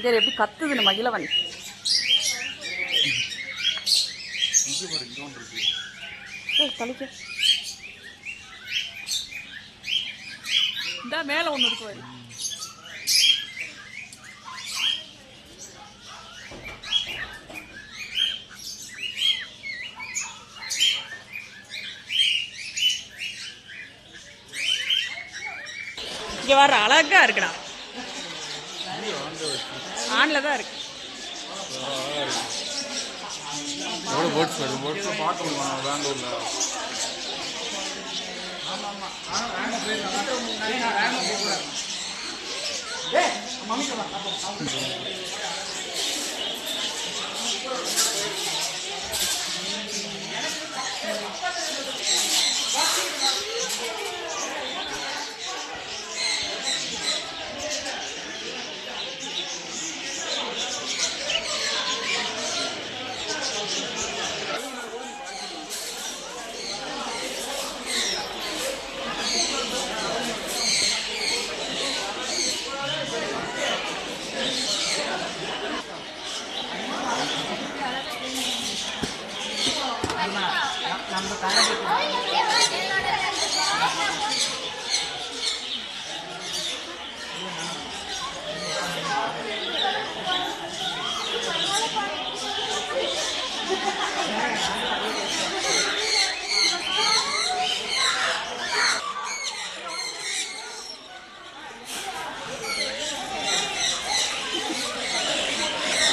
சரி எப்படி கத்துதுன்னு மகிழவன். தலைக்கு இந்த மேலே ஒன்று இருக்கு. இங்கே வர அழகா இருக்குடா. ஆன்ல தான் இருக்கு. எவ்வளோ பேர்ட்ஸ் வருது? பேர்ட்ஸில் பார்க்க முடியுமா பெங்களூரில்?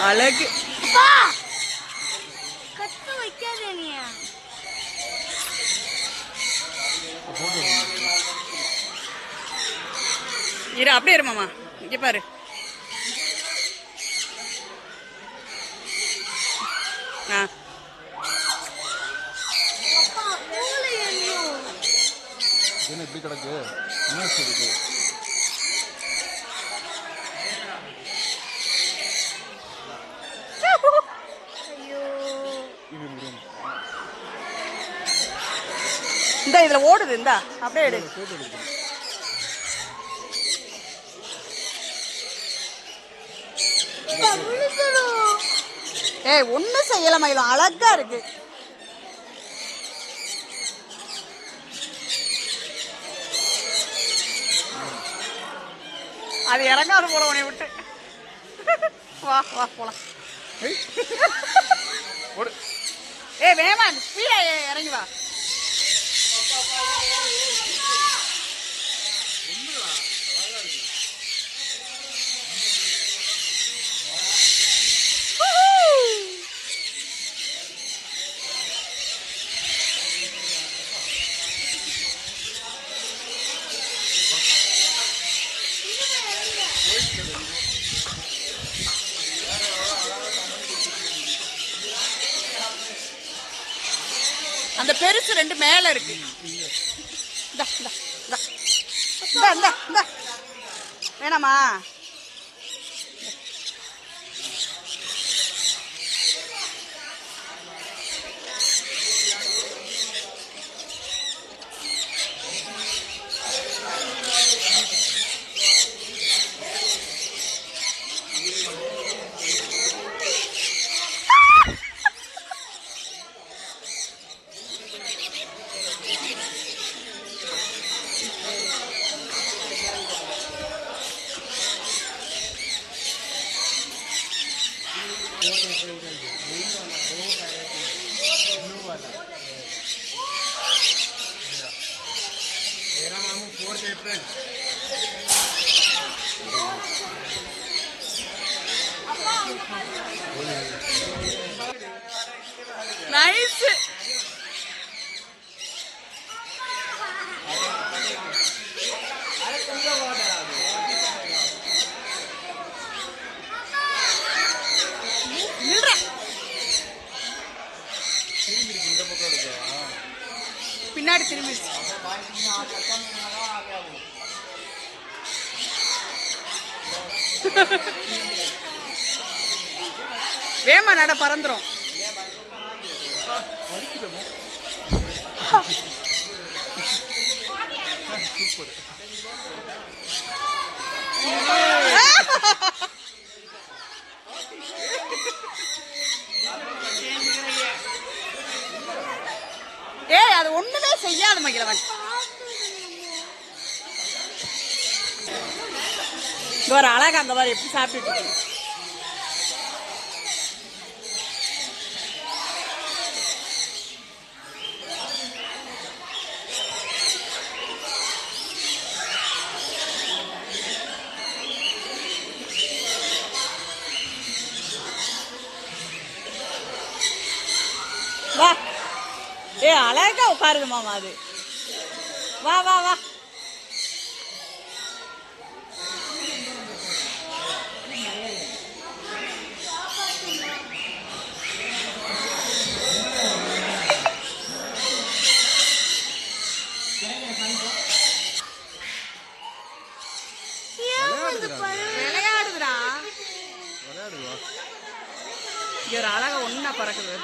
அழகு கத்து வைக்காதே நீ. இரு அப்படியே இருமாமா. இங்கே பாரு. ஆ என்ன இப்படி கிடக்கு? என்ன இருக்கு? இந்த இதுல ஓடுது. இந்த அப்படியே எடு. ஏய் ஒன்னும் செய்யல மயிலும். அழகா இருக்கு. அது இறங்காது போல உன்னை விட்டு. வா வா போலாம். ஏய் வேமா ஸ்பீடா இறங்கி வா. அந்த பெருசு ரெண்டு மேல இருக்கு. வேணாமா? Nice. பின்னாடி திரும்பிடுச்சு. வேமா நட பறந்துரும். செய்யாத மகிழவன் ஒரு அழகா அங்க பாரு எப்படி சாப்பிட்டுட்டு இருக்கு. வா ஏ அழகா உட்காருது மாமா அது. வா வா வா விளையாடுதுடா. இங்க ஒரு அழகா ஒன்னா பறக்குது.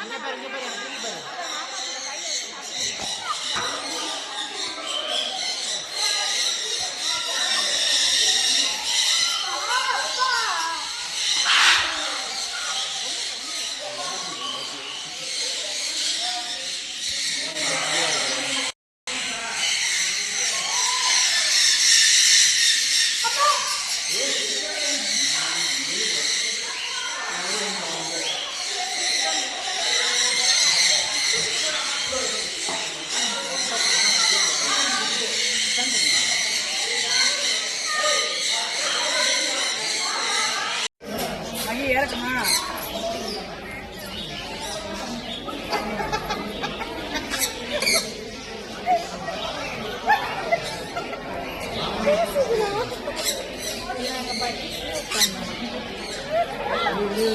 மகி ஏறட்டுமா? Thank you.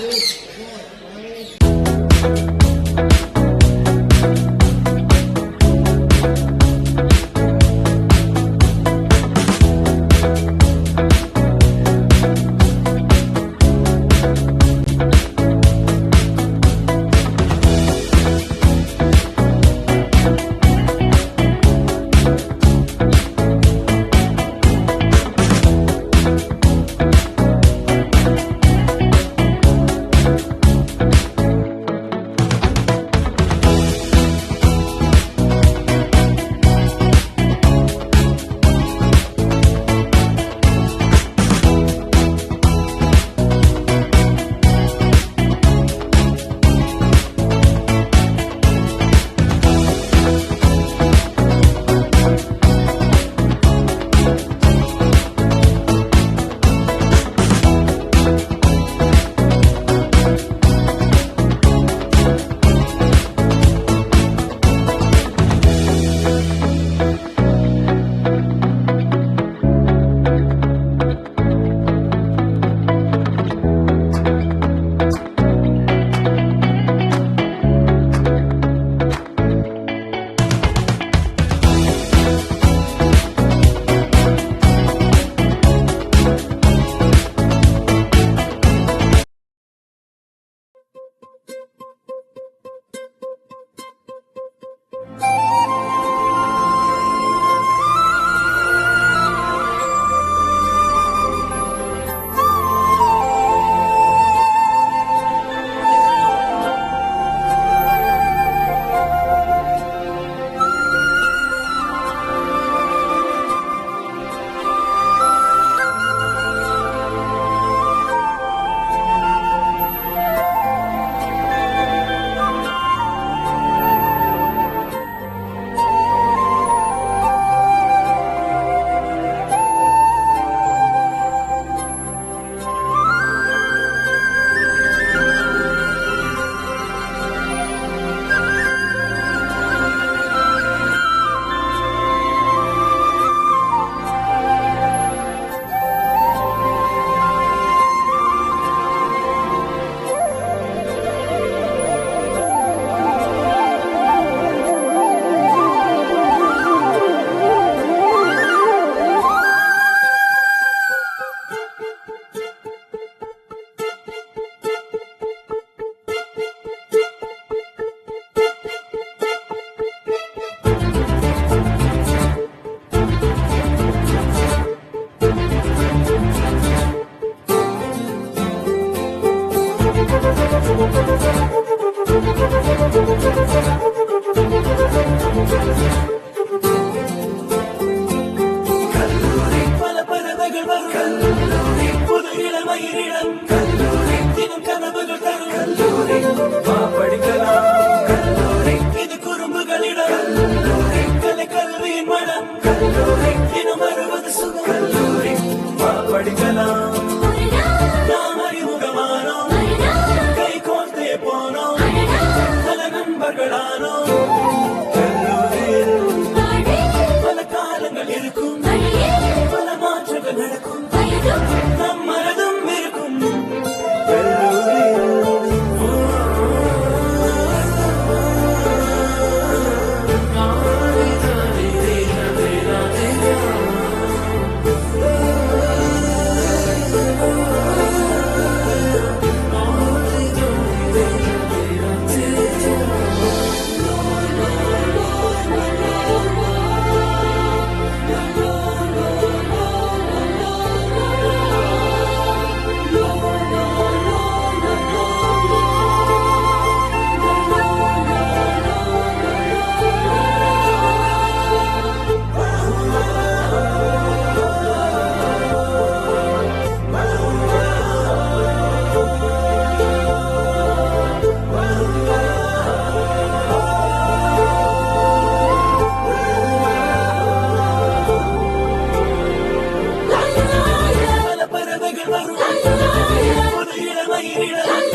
நீரிடம்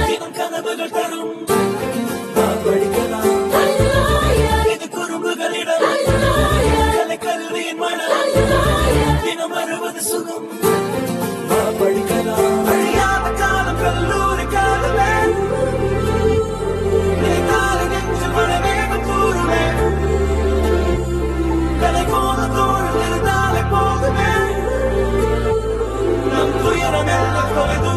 தினம் கனவுகள் தரும் படிக்கலாம் இது குறும்புகளிடம் கலை கல்வியின் மனம் தினம் வருவது சுகம் படிக்கலாம் அழியாத காலம் கல்லூரி காலமே நினைத்தாலே நெஞ்சில் மனவேகம் கூறுமே கலை போல தோழில் இருந்தாலே போதுமே நம் துயரம் எல்லாம் தொலைந்து